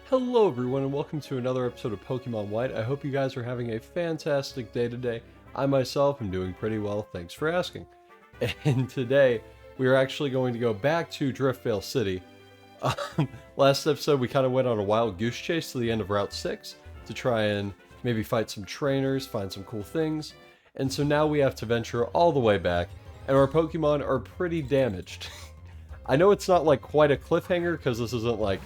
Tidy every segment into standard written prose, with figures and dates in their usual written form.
Hello everyone and welcome to another episode of Pokemon White. I hope you guys are having a fantastic day today. I myself am doing pretty well, thanks for asking. And today we are actually going to go back to Driftvale City. Last episode we kind of went on a wild goose chase to the end of Route 6 to try and maybe fight some trainers, find some cool things. And so now we have to venture all the way back and our Pokemon are pretty damaged. I know it's not like quite a cliffhanger because this isn't like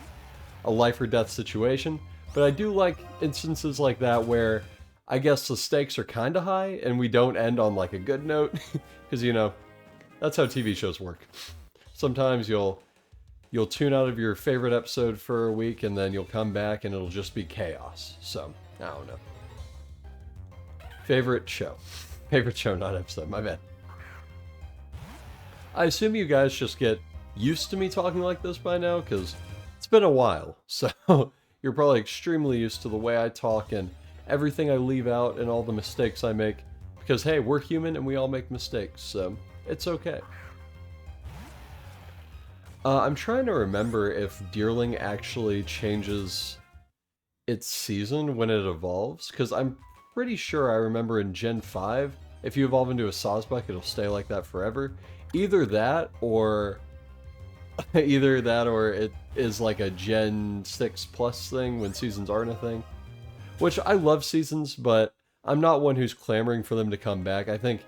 a life or death situation, but I do like instances like that where I guess the stakes are kind of high and we don't end on like a good note, because you know that's how TV shows work. Sometimes you'll tune out of your favorite episode for a week and then you'll come back and it'll just be chaos. So I don't know. Favorite show, not episode. My bad. I assume you guys just get used to me talking like this by now, because it's been a while, so you're probably extremely used to the way I talk and everything I leave out and all the mistakes I make, because hey, we're human and we all make mistakes, so it's okay. I'm trying to remember if Deerling actually changes its season when it evolves, because I'm pretty sure I remember in Gen 5, if you evolve into a Sawsbuck, it'll stay like that forever. Either that or it is like a Gen 6 plus thing when seasons aren't a thing. Which I love seasons, but I'm not one who's clamoring for them to come back. I think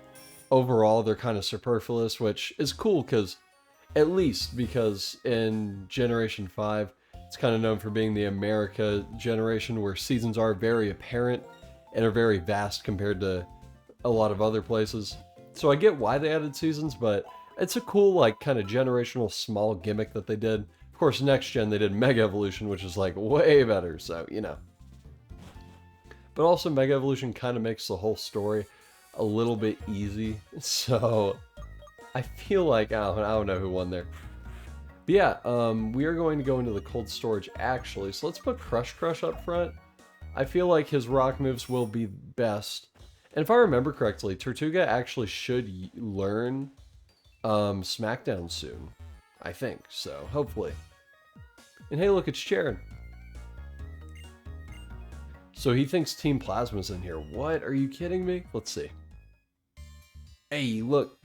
overall they're kind of superfluous, which is cool because, at least because in Generation 5, it's kind of known for being the America generation where seasons are very apparent and are very vast compared to a lot of other places. So I get why they added seasons, but it's a cool, like, kind of generational small gimmick that they did. Of course, next gen they did Mega Evolution, which is, like, way better, so, you know. But also, Mega Evolution kind of makes the whole story a little bit easy, so I feel like, I don't know who won there. But yeah, we are going to go into the cold storage, actually, so let's put Crush up front. I feel like his rock moves will be best. And if I remember correctly, Tortuga actually should learn SmackDown soon, I think, so hopefully. And hey, look, it's Sharon. So he thinks Team Plasma's in here. What? Are you kidding me? Let's see. Hey, look.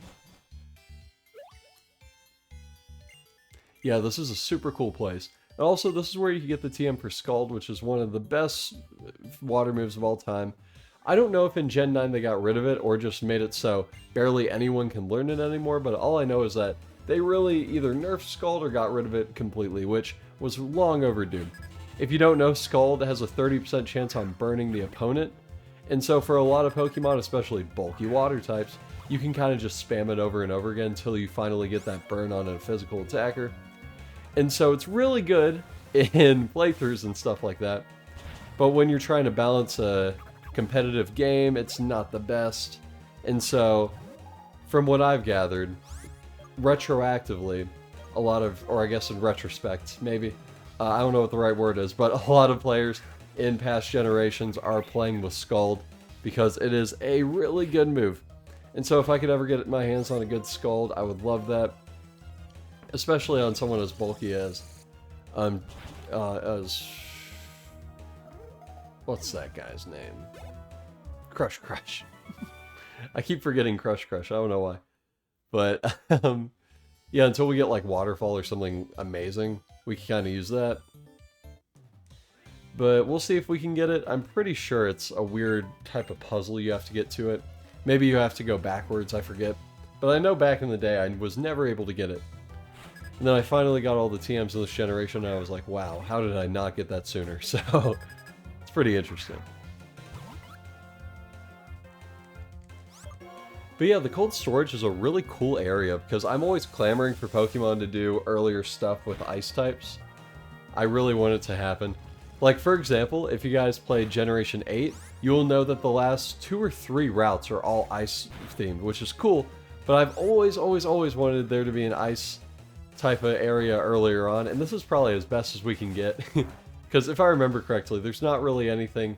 Yeah, this is a super cool place. And also, this is where you can get the TM for Scald, which is one of the best water moves of all time. I don't know if in Gen 9 they got rid of it or just made it so barely anyone can learn it anymore, but all I know is that they really either nerfed Scald or got rid of it completely, which was long overdue. If you don't know, Scald has a 30% chance on burning the opponent, and so for a lot of Pokemon, especially bulky water types, you can kind of just spam it over and over again until you finally get that burn on a physical attacker. And so it's really good in playthroughs and stuff like that, but when you're trying to balance a competitive game, it's not the best. And so, from what I've gathered, retroactively, a lot of, or I guess in retrospect, maybe, I don't know what the right word is, but a lot of players in past generations are playing with Scald because it is a really good move. And so if I could ever get my hands on a good Scald, I would love that. Especially on someone as bulky as what's that guy's name? Crush. I keep forgetting Crush. I don't know why. But, yeah, until we get, like, Waterfall or something amazing, we can kind of use that. But we'll see if we can get it. I'm pretty sure it's a weird type of puzzle you have to get to it. Maybe you have to go backwards, I forget. But I know back in the day I was never able to get it. And then I finally got all the TMs in this generation, and I was like, wow, how did I not get that sooner? So, it's pretty interesting. But yeah, the cold storage is a really cool area because I'm always clamoring for Pokemon to do earlier stuff with ice types. I really want it to happen. Like, for example, if you guys played Generation 8, you will know that the last 2 or 3 routes are all ice themed, which is cool, but I've always wanted there to be an ice type of area earlier on, and this is probably as best as we can get. Because if I remember correctly, there's not really anything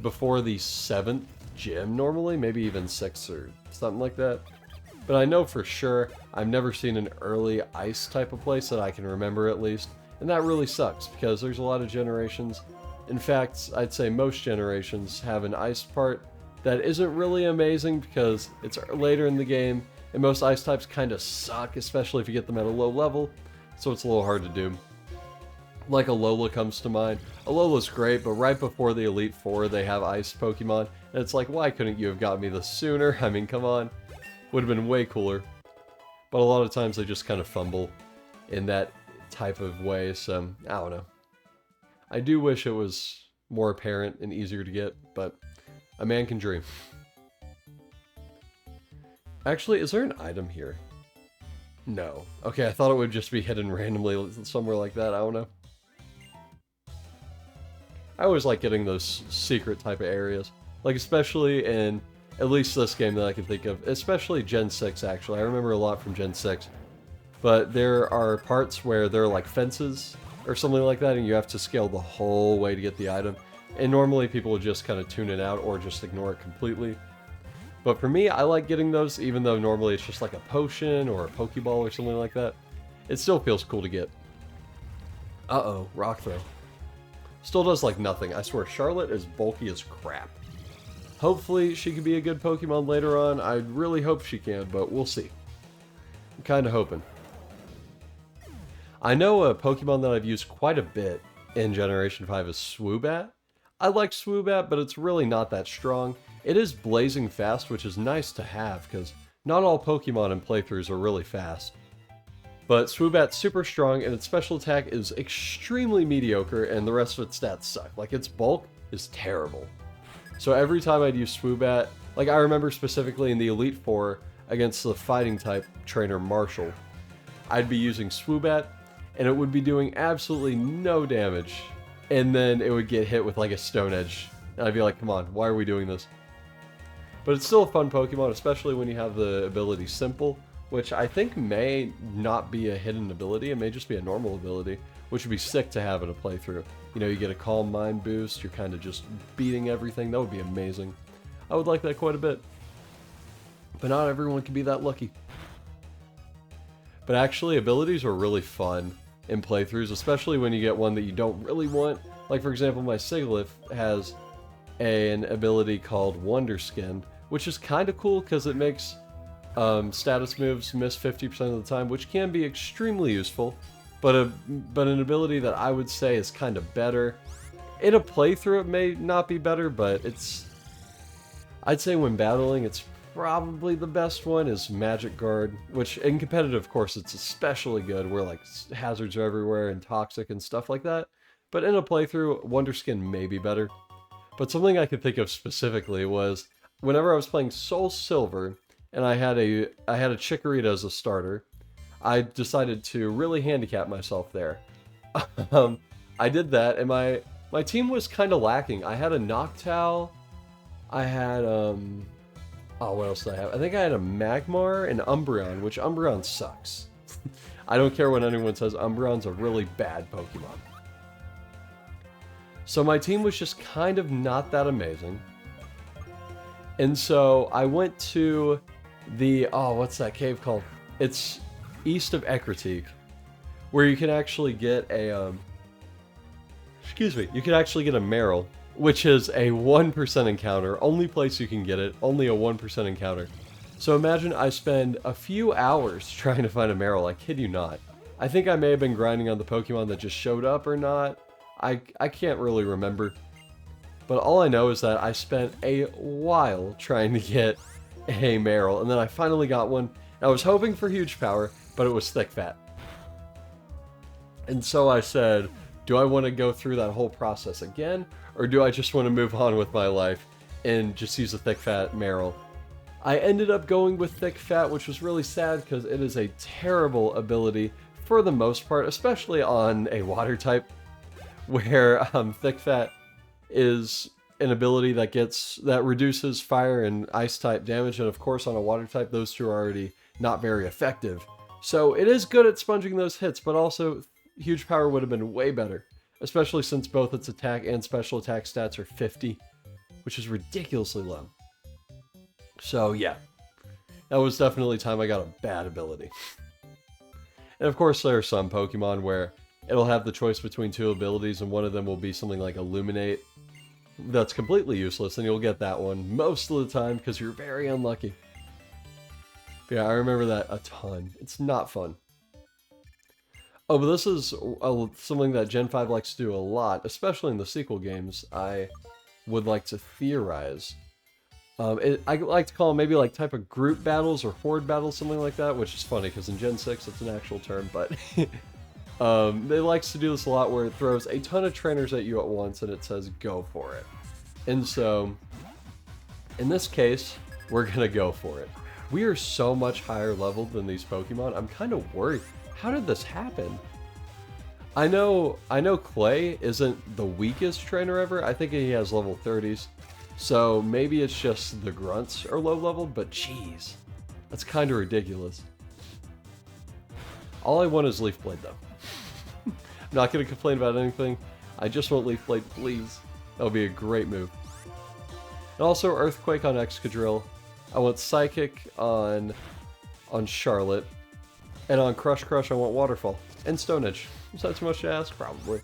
before the 7th gym normally, maybe even 6th or something like that. But I know for sure I've never seen an early ice type of place that I can remember at least. And that really sucks, because there's a lot of generations. In fact, I'd say most generations have an ice part that isn't really amazing because it's later in the game, and most ice types kind of suck, especially if you get them at a low level, so it's a little hard to do. Like Alola comes to mind. Alola's great, but right before the Elite Four, they have ice Pokemon, and it's like, why couldn't you have got me this sooner? I mean, come on. Would have been way cooler. But a lot of times they just kind of fumble in that type of way, so I don't know. I do wish it was more apparent and easier to get, but a man can dream. Actually, is there an item here? No. Okay, I thought it would just be hidden randomly somewhere like that, I don't know. I always like getting those secret type of areas. Like, especially in at least this game that I can think of. Especially Gen 6, actually. I remember a lot from Gen 6. But there are parts where there are like fences or something like that, and you have to scale the whole way to get the item. And normally people will just kind of tune it out or just ignore it completely. But for me, I like getting those, even though normally it's just like a potion or a Pokeball or something like that. It still feels cool to get. Uh-oh, rock throw. Still does like nothing. I swear, Charlotte is bulky as crap. Hopefully she can be a good Pokemon later on. I really hope she can, but we'll see. I'm kind of hoping. I know a Pokemon that I've used quite a bit in Generation 5 is Swoobat. I like Swoobat, but it's really not that strong. It is blazing fast, which is nice to have, because not all Pokemon in playthroughs are really fast. But Swoobat's super strong, and its special attack is extremely mediocre, and the rest of its stats suck. Like, its bulk is terrible. So every time I'd use Swoobat, like I remember specifically in the Elite Four against the fighting type trainer Marshall, I'd be using Swoobat, and it would be doing absolutely no damage. And then it would get hit with like a Stone Edge. And I'd be like, come on, why are we doing this? But it's still a fun Pokemon, especially when you have the ability Simple, which I think may not be a hidden ability. It may just be a normal ability, which would be sick to have in a playthrough. You know, you get a Calm Mind boost, you're kind of just beating everything. That would be amazing. I would like that quite a bit. But not everyone can be that lucky. But actually, abilities are really fun in playthroughs, especially when you get one that you don't really want. Like, for example, my Sigilyph has an ability called Wonder Skin, which is kind of cool because it makes status moves miss 50% of the time, which can be extremely useful, but an ability that I would say is kind of better. In a playthrough, it may not be better, but I'd say when battling, it's probably the best one is Magic Guard, which in competitive, of course, it's especially good, where like hazards are everywhere and toxic and stuff like that. But in a playthrough, Wonder Skin may be better. But something I could think of specifically was whenever I was playing Soul Silver and I had a Chikorita as a starter, I decided to really handicap myself there. I did that, and my team was kind of lacking. I had a Noctowl, I had what else did I have? I think I had a Magmar and Umbreon, which Umbreon sucks. I don't care what anyone says, Umbreon's a really bad Pokemon. So my team was just kind of not that amazing. And so I went to the, what's that cave called? It's east of Ecruteak, where you can actually get a, you can actually get a Marill, which is a 1% encounter. Only place you can get it, only a 1% encounter. So imagine I spend a few hours trying to find a Marill, I kid you not. I think I may have been grinding on the Pokemon that just showed up or not. I can't really remember. But all I know is that I spent a while trying to get a Marill, and then I finally got one. I was hoping for huge power, but it was thick fat. And so I said, do I want to go through that whole process again, or do I just want to move on with my life and just use a thick fat Marill? I ended up going with thick fat, which was really sad because it is a terrible ability for the most part, especially on a water type, where thick fat is an ability that reduces fire and ice type damage, and of course on a water type those two are already not very effective. So it is good at sponging those hits, but also huge power would have been way better, especially since both its attack and special attack stats are 50, which is ridiculously low. So yeah, that was definitely time I got a bad ability. And of course there are some Pokemon where it'll have the choice between two abilities, and one of them will be something like Illuminate. That's completely useless, and you'll get that one most of the time because you're very unlucky. But yeah, I remember that a ton. It's not fun. Oh, but this is something that Gen 5 likes to do a lot, especially in the sequel games. I would like to theorize. I like to call them maybe like type of group battles or horde battles, something like that, which is funny because in Gen 6 it's an actual term, but they likes to do this a lot where it throws a ton of trainers at you at once and it says go for it. And so, in this case, we're gonna go for it. We are so much higher leveled than these Pokemon, I'm kind of worried. How did this happen? I know Clay isn't the weakest trainer ever. I think he has level 30s. So maybe it's just the grunts are low level, but jeez. That's kind of ridiculous. All I want is Leaf Blade though. I'm not going to complain about anything. I just want Leaf Blade, please. That would be a great move. And also Earthquake on Excadrill. I want Psychic on Charlotte. And on Crush Crush, I want Waterfall. And Stone Edge. Is that too much to ask? Probably.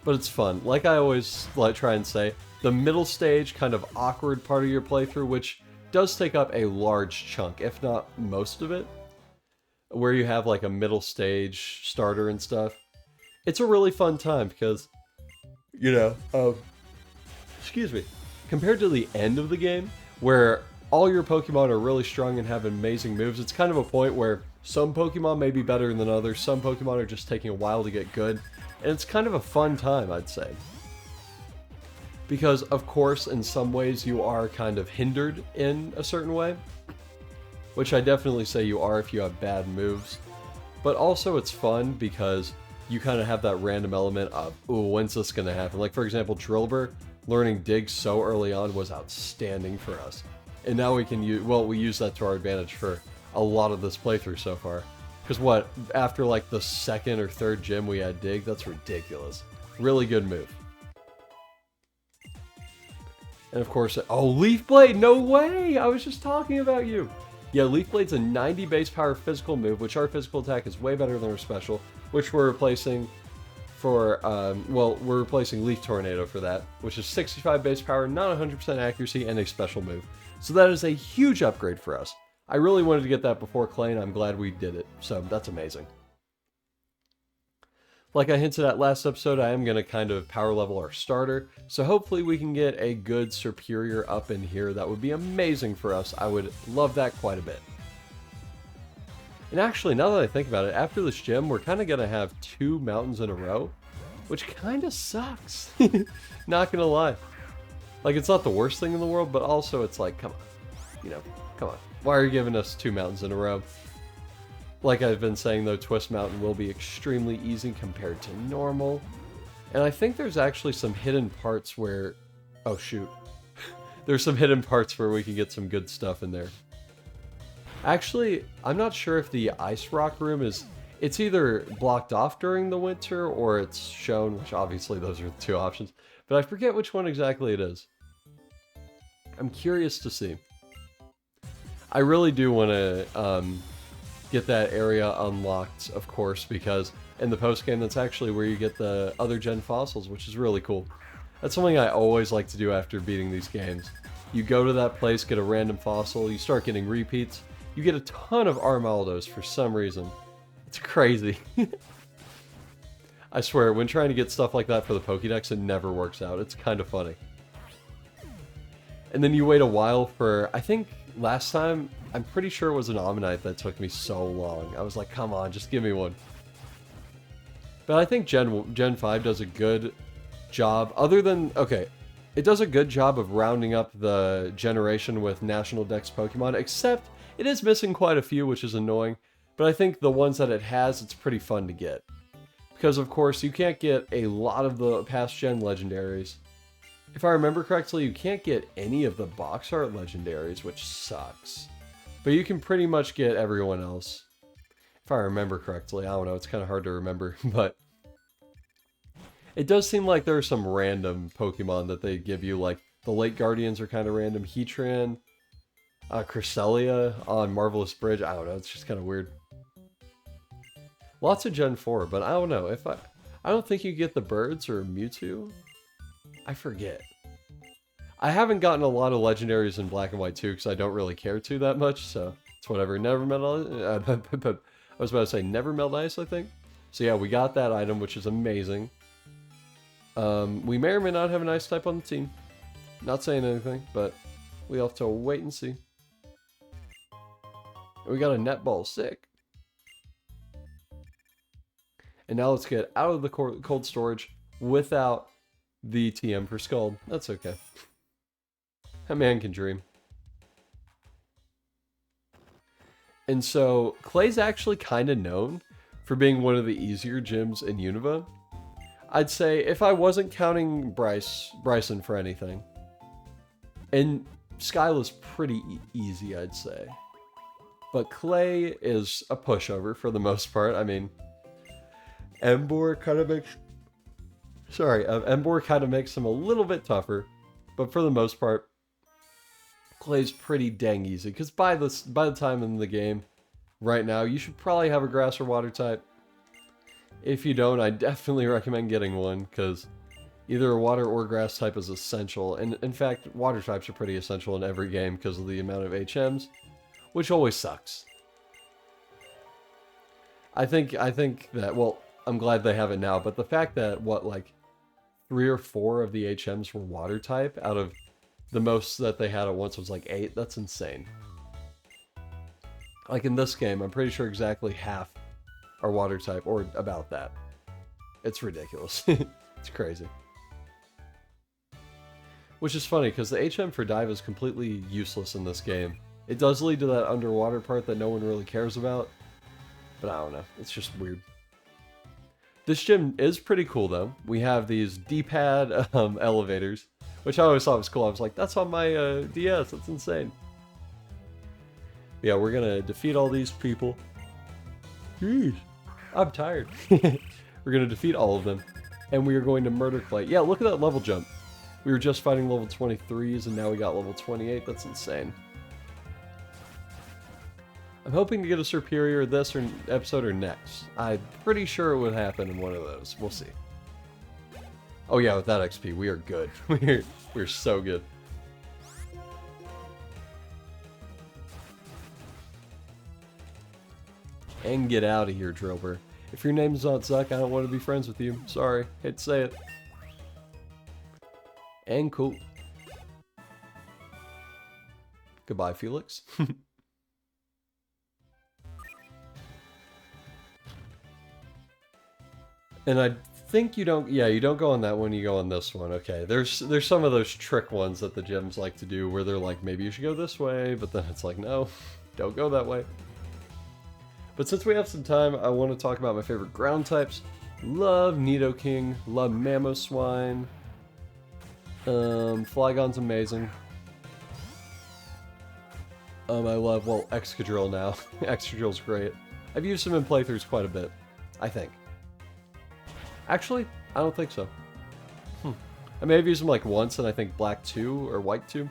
But it's fun. Like I always try and say, the middle stage, kind of awkward part of your playthrough, which does take up a large chunk, if not most of it, where you have like a middle stage starter and stuff. It's a really fun time because, you know, excuse me, compared to the end of the game, where all your Pokemon are really strong and have amazing moves, it's kind of a point where some Pokemon may be better than others, some Pokemon are just taking a while to get good, and it's kind of a fun time, I'd say. Because, of course, in some ways you are kind of hindered in a certain way, which I definitely say you are if you have bad moves, but also it's fun because you kind of have that random element of, ooh, when's this going to happen? Like, for example, Drillbur learning Dig so early on was outstanding for us. And now we can use, well, we use that to our advantage for a lot of this playthrough so far. Because what, after like the second or third gym we had Dig, that's ridiculous. Really good move. And of course, oh, Leaf Blade, no way! I was just talking about you! Yeah, Leaf Blade's a 90 base power physical move, which our physical attack is way better than our special, which we're replacing for, well, we're replacing Leaf Tornado for that, which is 65 base power, not 100% accuracy, and a special move. So that is a huge upgrade for us. I really wanted to get that before Clay, and I'm glad we did it, so that's amazing. Like I hinted at last episode, I am going to kind of power level our starter, so hopefully we can get a good superior up in here. That would be amazing for us. I would love that quite a bit. And actually, now that I think about it, after this gym, we're kind of going to have 2 mountains in a row, which kind of sucks. Not going to lie. Like, it's not the worst thing in the world, but also it's like, come on. You know, come on. Why are you giving us 2 mountains in a row? Like I've been saying, though, Twist Mountain will be extremely easy compared to normal. And I think there's actually some hidden parts where... Oh, shoot. There's some hidden parts where we can get some good stuff in there. Actually, I'm not sure if the Ice Rock room is... It's either blocked off during the winter or it's shown, which obviously those are the 2 options. But I forget which one exactly it is. I'm curious to see. I really do want to get that area unlocked, of course, because in the post-game, that's actually where you get the other gen fossils, which is really cool. That's something I always like to do after beating these games. You go to that place, get a random fossil, you start getting repeats, you get a ton of Armaldos for some reason. It's crazy. I swear, when trying to get stuff like that for the Pokédex, it never works out. It's kind of funny. And then you wait a while for, I think last time, I'm pretty sure it was an Ammonite that took me so long. I was like, come on, just give me one. But I think Gen 5 does a good job, other than, okay, it does a good job of rounding up the generation with National Dex Pokemon, except it is missing quite a few, which is annoying. But I think the ones that it has, it's pretty fun to get. Because, of course, you can't get a lot of the past gen legendaries. If I remember correctly, you can't get any of the box art legendaries, which sucks. But you can pretty much get everyone else. If I remember correctly, I don't know, it's kind of hard to remember, but... It does seem like there are some random Pokemon that they give you, like, the Lake Guardians are kind of random, Heatran, Cresselia on Marvelous Bridge, I don't know, it's just kind of weird. Lots of Gen 4, but I don't know. I don't think you get the birds or Mewtwo. I forget. I haven't gotten a lot of legendaries in Black and White 2 because I don't really care to that much, so it's whatever. Never melt I was about to say never melt ice, I think. So yeah, we got that item, which is amazing. We may or may not have an ice type on the team. Not saying anything, but we'll have to wait and see. We got a netball, sick. And now let's get out of the cold storage without the TM for Scald. That's okay. A man can dream. And so, Clay's actually kind of known for being one of the easier gyms in Unova. I'd say, if I wasn't counting Bryson for anything, and Skyla's pretty easy, I'd say. But Clay is a pushover for the most part. I mean, Emboar kind of makes... Sorry, Emboar kind of makes him a little bit tougher. But for the most part, Clay's pretty dang easy. Because by the time in the game, right now, you should probably have a grass or water type. If you don't, I definitely recommend getting one. Because either a water or grass type is essential. And in fact, water types are pretty essential in every game because of the amount of HMs. Which always sucks. I think that, well, I'm glad they have it now, but the fact that, like 3 or 4 of the HMs were water type out of the most that they had at once was like 8, that's insane. Like in this game, I'm pretty sure exactly half are water type, or about that. It's ridiculous. It's crazy. Which is funny, because the HM for dive is completely useless in this game. It does lead to that underwater part that no one really cares about. But I don't know. It's just weird. This gym is pretty cool, though. We have these D-pad elevators, which I always thought was cool. I was like, that's on my DS. That's insane. Yeah, we're going to defeat all these people. Jeez. I'm tired. We're going to defeat all of them. And we are going to murder Clay. Yeah, look at that level jump. We were just fighting level 23s, and now we got level 28. That's insane. I'm hoping to get a superior this or episode or next. I'm pretty sure it would happen in one of those. We'll see. Oh yeah, with that XP, we are good. We're so good. And get out of here, Drilber. If your name's not Zuck, I don't want to be friends with you. Sorry, hate to say it. And cool. Goodbye, Felix. And I think you don't, yeah, you don't go on that one, you go on this one. Okay, there's some of those trick ones that the gyms like to do where they're like, maybe you should go this way, but then it's like, no, don't go that way. But since we have some time, I want to talk about my favorite ground types. Love Nidoking, love Mamoswine. Flygon's amazing. I love, well, Excadrill now. Excadrill's great. I've used him in playthroughs quite a bit, I think. Actually, I don't think so. I may have used them like once, and I think Black 2 or White 2.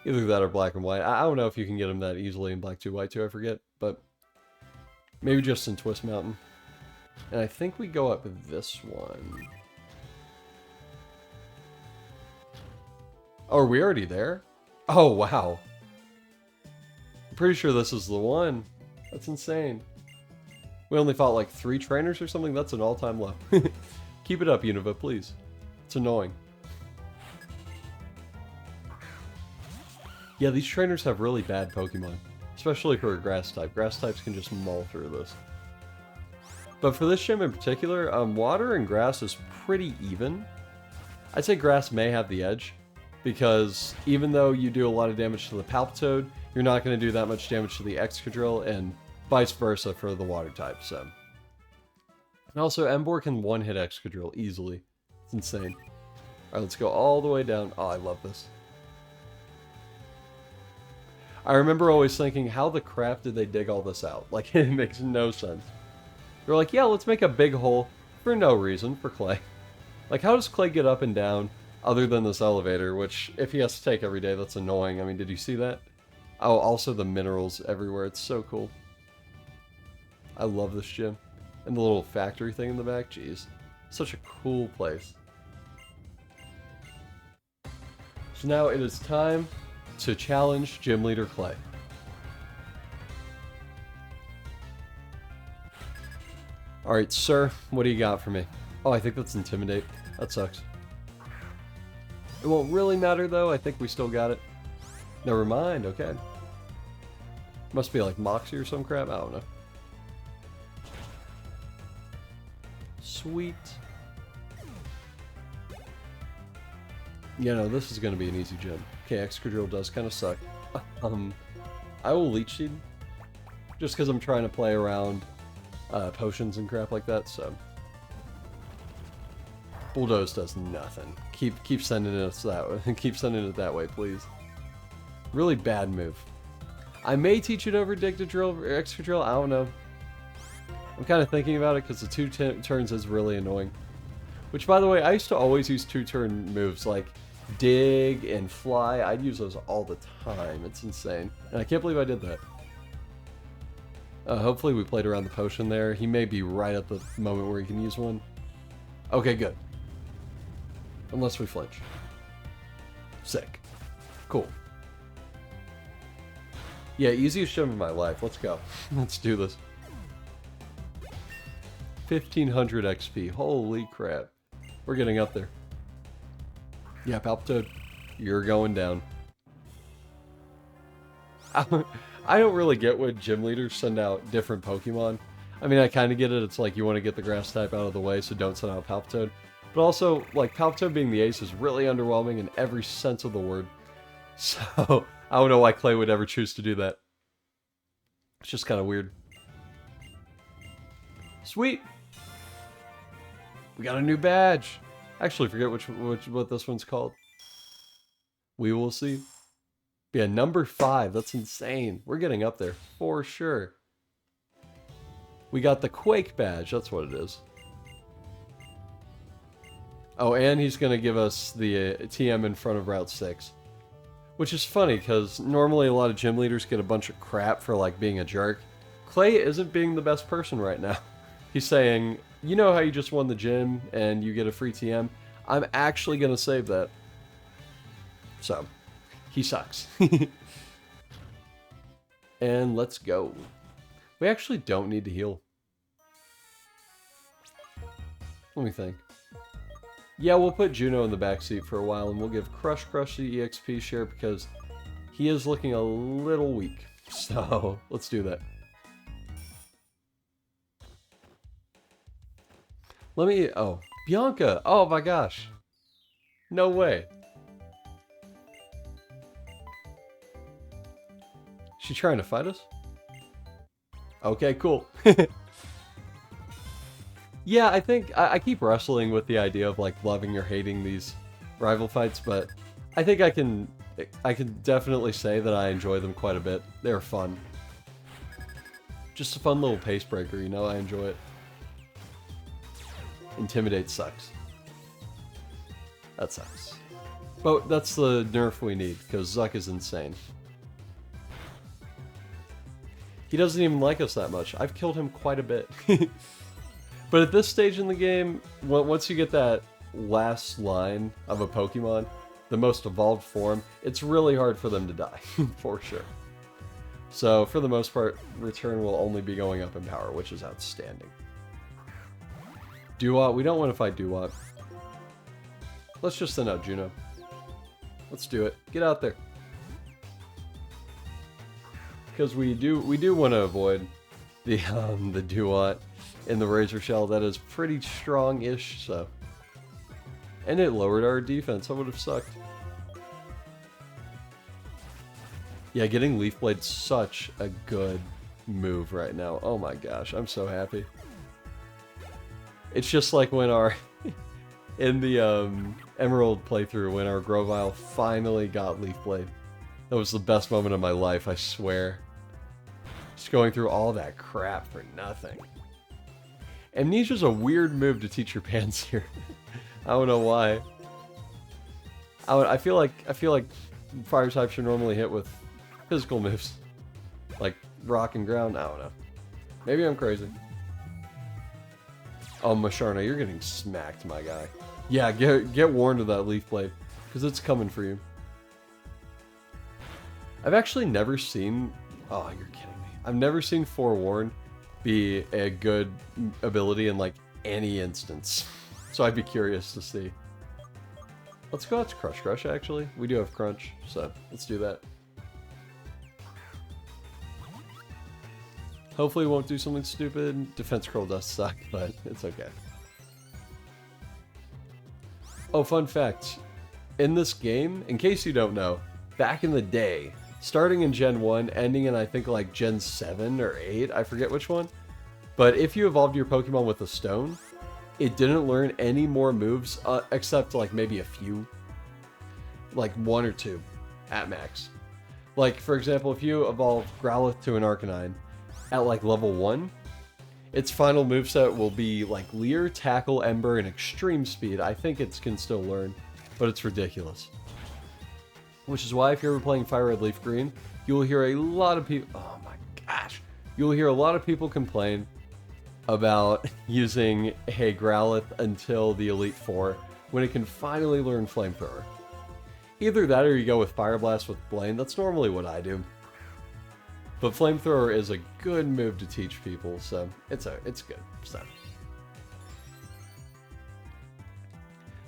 Either that or Black and White. I don't know if you can get them that easily in Black 2, White 2, I forget. But maybe just in Twist Mountain. And I think we go up this one. Oh, are we already there? Oh, wow. I'm pretty sure this is the one. That's insane. We only fought like 3 trainers or something? That's an all-time low. Keep it up, Unova, please. It's annoying. Yeah, these trainers have really bad Pokemon. Especially for a grass type. Grass types can just maul through this. But for this gym in particular, water and grass is pretty even. I'd say grass may have the edge. Because even though you do a lot of damage to the Palpitoad, you're not going to do that much damage to the Excadrill, and vice versa for the water type, so. And also, Emboar can one-hit Excadrill easily. It's insane. Alright, let's go all the way down. Oh, I love this. I remember always thinking, how the crap did they dig all this out? Like, it makes no sense. They're like, yeah, let's make a big hole for no reason for Clay. Like, how does Clay get up and down other than this elevator, which, if he has to take every day, that's annoying. I mean, did you see that? Oh, also the minerals everywhere. It's so cool. I love this gym. And the little factory thing in the back, jeez. Such a cool place. So now it is time to challenge Gym Leader Clay. Alright, sir, what do you got for me? Oh, I think that's Intimidate. That sucks. It won't really matter, though. I think we still got it. Never mind, okay. Must be like Moxie or some crap. I don't know. Sweet. Yeah, no, this is going to be an easy gym. Okay, Excadrill does kind of suck. I will Leech Seed. Just because I'm trying to play around potions and crap like that, so. Bulldoze does nothing. Keep sending it that way. Keep sending it that way, please. Really bad move. I may teach it over Dig-to-Drill or Excadrill, I don't know. I'm kind of thinking about it because the two turns is really annoying. Which, by the way, I used to always use two-turn moves like Dig and Fly. I'd use those all the time. It's insane. And I can't believe I did that. Hopefully we played around the potion there. He may be right at the moment where he can use one. Okay, good. Unless we flinch. Sick. Cool. Yeah, easiest gym of my life. Let's go. Let's do this. 1500 XP. Holy crap. We're getting up there. Yeah, Palpitoad, you're going down. I don't really get when gym leaders send out different Pokemon. I mean, I kind of get it. It's like you want to get the grass type out of the way, so don't send out Palpitoad. But also, like, Palpitoad being the ace is really underwhelming in every sense of the word. So, I don't know why Clay would ever choose to do that. It's just kind of weird. Sweet! We got a new badge! I actually forget what this one's called. We will see. Yeah, number 5. That's insane. We're getting up there, for sure. We got the Quake badge. That's what it is. Oh, and he's going to give us the TM in front of Route 6. Which is funny, because normally a lot of gym leaders get a bunch of crap for, like, being a jerk. Clay isn't being the best person right now. He's saying, you know how you just won the gym and you get a free TM? I'm actually going to save that. So, he sucks. And let's go. We actually don't need to heal. Let me think. Yeah, we'll put Juno in the backseat for a while, and we'll give Crush the EXP share because he is looking a little weak. So, let's do that. Let me... Oh, Bianca! Oh my gosh. No way. She trying to fight us? Okay, cool. Yeah, I think I keep wrestling with the idea of like loving or hating these rival fights, but I think I can definitely say that I enjoy them quite a bit. They're fun. Just a fun little pace breaker, you know, I enjoy it. Intimidate sucks. That sucks. But that's the nerf we need, because Zuck is insane. He doesn't even like us that much. I've killed him quite a bit. But at this stage in the game, once you get that last line of a Pokemon, the most evolved form, it's really hard for them to die, for sure. So, for the most part, return will only be going up in power, which is outstanding. Dewott, we don't want to fight Dewott. Let's just send out Juno. Let's do it. Get out there. Because we do want to avoid the Dewott in the Razor Shell. That is pretty strong-ish, so. And it lowered our defense. That would have sucked. Yeah, getting Leaf Blade's such a good move right now. Oh my gosh, I'm so happy. It's just like when our... in the Emerald playthrough, when our Grovyle finally got Leaf Blade. That was the best moment of my life, I swear. Just going through all that crap for nothing. Amnesia's a weird move to teach your Pansear. I don't know why. I feel like fire types should normally hit with physical moves. Like rock and ground, I don't know. Maybe I'm crazy. Oh, Masharna, you're getting smacked, my guy. Yeah, get warned of that Leaf Blade, because it's coming for you. I've actually never seen... Oh, you're kidding me. I've never seen Forewarn be a good ability in, like, any instance. So I'd be curious to see. Let's go out to Crush, actually. We do have Crunch, so let's do that. Hopefully it won't do something stupid. Defense Curl does suck, but it's okay. Oh, fun fact. In this game, in case you don't know, back in the day, starting in Gen 1, ending in I think like Gen 7 or 8, I forget which one, but if you evolved your Pokemon with a stone, it didn't learn any more moves except like maybe a few. Like 1 or 2 at max. Like, for example, if you evolve Growlithe to an Arcanine at like level 1, its final moveset will be like Leer, Tackle, Ember, and Extreme Speed. I think it can still learn, but it's ridiculous. Which is why if you're ever playing Fire Red Leaf Green, you'll hear a lot of people... Oh my gosh. You'll hear a lot of people complain about using a Growlithe until the Elite Four when it can finally learn Flamethrower. Either that or you go with Fire Blast with Blaine. That's normally what I do. But Flamethrower is a good move to teach people, so it's good. So.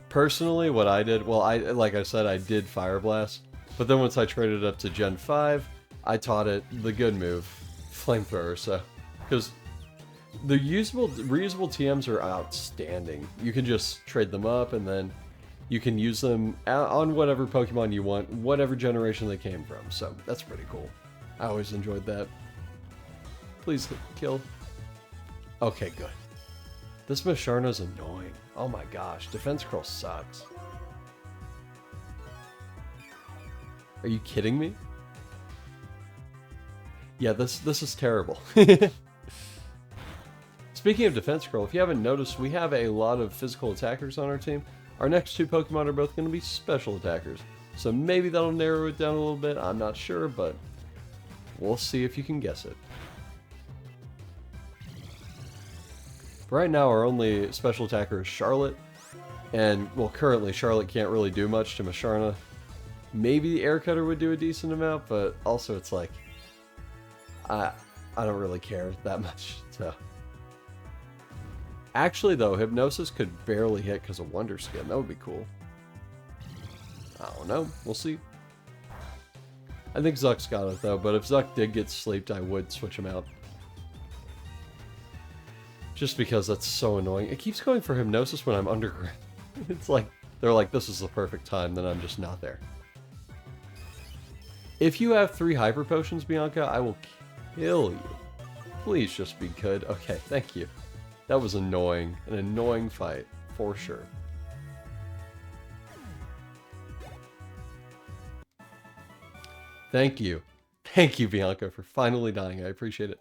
Personally, what I did, well, like I said, I did Fire Blast, but then once I traded up to Gen 5, I taught it the good move, Flamethrower, so, because the reusable TMs are outstanding. You can just trade them up, and then you can use them on whatever Pokemon you want, whatever generation they came from, so that's pretty cool. I always enjoyed that. Please kill. Okay, good. This Masharna's annoying. Oh my gosh, Defense Curl sucks. Are you kidding me? Yeah, this is terrible. Speaking of Defense Curl, if you haven't noticed, we have a lot of physical attackers on our team. Our next 2 Pokemon are both going to be special attackers. So maybe that'll narrow it down a little bit. I'm not sure, but we'll see if you can guess it. Right now, our only special attacker is Charlotte. And, well, currently, Charlotte can't really do much to Masharna. Maybe the Air Cutter would do a decent amount, but also it's like... I don't really care that much, so... Actually, though, Hypnosis could barely hit because of Wonder Skin. That would be cool. I don't know. We'll see. I think Zuck's got it, though, but if Zuck did get sleeped, I would switch him out. Just because that's so annoying. It keeps going for Hypnosis when I'm underground. It's like, they're like, this is the perfect time, then I'm just not there. If you have 3 Hyper Potions, Bianca, I will kill you. Please just be good. Okay, thank you. That was annoying. An annoying fight, for sure. Thank you. Thank you, Bianca, for finally dying. I appreciate it.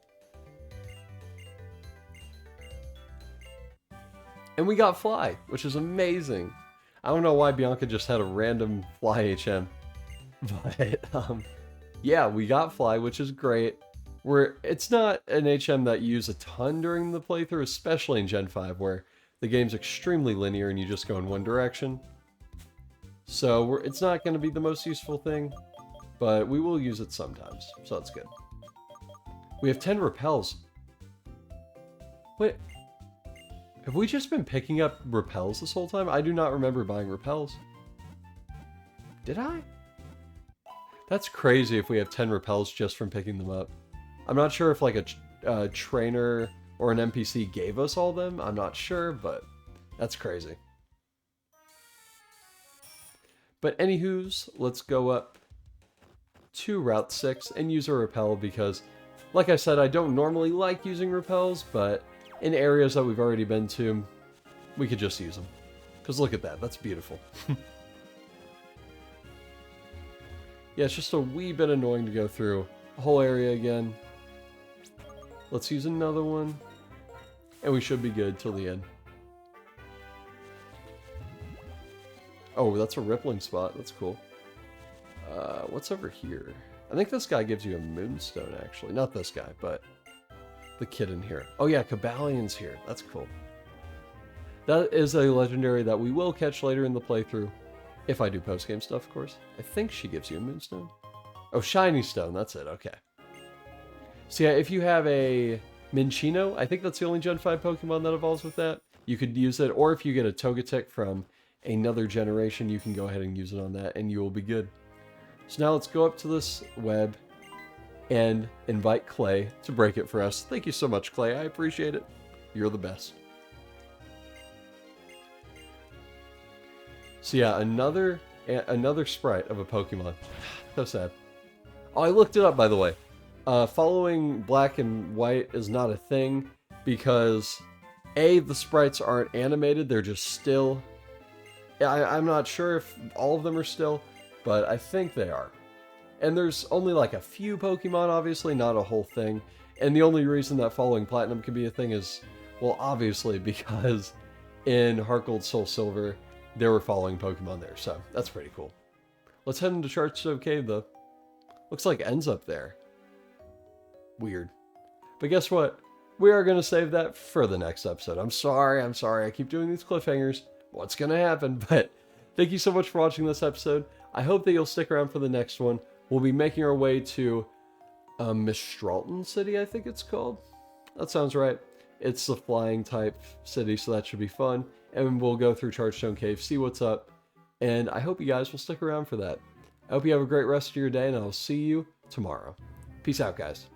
And we got Fly, which is amazing. I don't know why Bianca just had a random Fly HM. But, yeah, we got Fly, which is great. It's not an HM that you use a ton during the playthrough, especially in Gen 5, where the game's extremely linear and you just go in one direction. So it's not going to be the most useful thing, but we will use it sometimes, so that's good. We have 10 repels. Wait, have we just been picking up repels this whole time? I do not remember buying repels. Did I? That's crazy if we have 10 repels just from picking them up. I'm not sure if like a trainer or an NPC gave us all them. I'm not sure, but that's crazy. But anywho's, let's go up to Route 6 and use a repel because, like I said, I don't normally like using repels, but in areas that we've already been to, we could just use them. Because look at that, that's beautiful. Yeah, it's just a wee bit annoying to go through a whole area again. Let's use another one. And we should be good till the end. Oh, that's a rippling spot. That's cool. What's over here? I think this guy gives you a moonstone, actually. Not this guy, but the kid in here. Oh yeah, Cabalion's here. That's cool. That is a legendary that we will catch later in the playthrough. If I do post-game stuff, of course. I think she gives you a Moonstone. Oh, Shiny Stone, that's it, okay. So yeah, if you have a Minccino, I think that's the only Gen 5 Pokemon that evolves with that. You could use it, or if you get a Togetic from another generation, you can go ahead and use it on that, and you will be good. So now let's go up to this web and invite Clay to break it for us. Thank you so much, Clay. I appreciate it. You're the best. So yeah, another sprite of a Pokemon. So sad. Oh, I looked it up, by the way. Following black and white is not a thing because A, the sprites aren't animated, they're just still. I'm not sure if all of them are still, but I think they are. And there's only like a few Pokemon, obviously, not a whole thing. And the only reason that following Platinum can be a thing is, well, obviously, because in Heart Gold Soul Silver, they were following Pokemon there, so that's pretty cool. Let's head into Chartstone Cave, though. Looks like ends up there. Weird. But guess what? We are going to save that for the next episode. I'm sorry. I keep doing these cliffhangers. What's going to happen? But thank you so much for watching this episode. I hope that you'll stick around for the next one. We'll be making our way to Mistralton City, I think it's called. That sounds right. It's the flying type city, so that should be fun. And we'll go through Chartstone Cave, see what's up. And I hope you guys will stick around for that. I hope you have a great rest of your day, and I'll see you tomorrow. Peace out, guys.